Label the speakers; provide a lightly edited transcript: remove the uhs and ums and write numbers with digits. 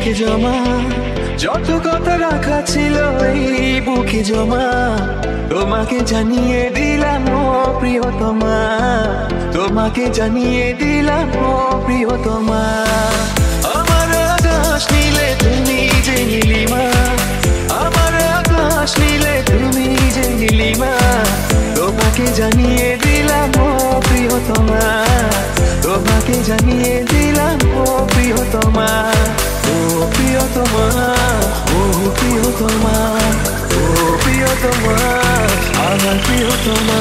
Speaker 1: বুকে জমা যত কথা রাখা ছিল এই বুকে জমা তোমাকে জানিয়ে দিলাম ও প্রিয়তমা, তোমাকে জানিয়ে দিলাম ও প্রিয়তমা। আমার আকাশ নীলে তুমি যে নীলিমা, আমার আকাশ নীলে তুমি যে নীলিমা, তোমাকে জানিয়ে দিলাম ও প্রিয়তমা, তোমাকে জানিয়ে দিলাম ও প্রিয়তমা, ও প্রিয়তমা, ও প্রিয়তমা, ও প্রিয়তমা, আমার প্রিয়তমা।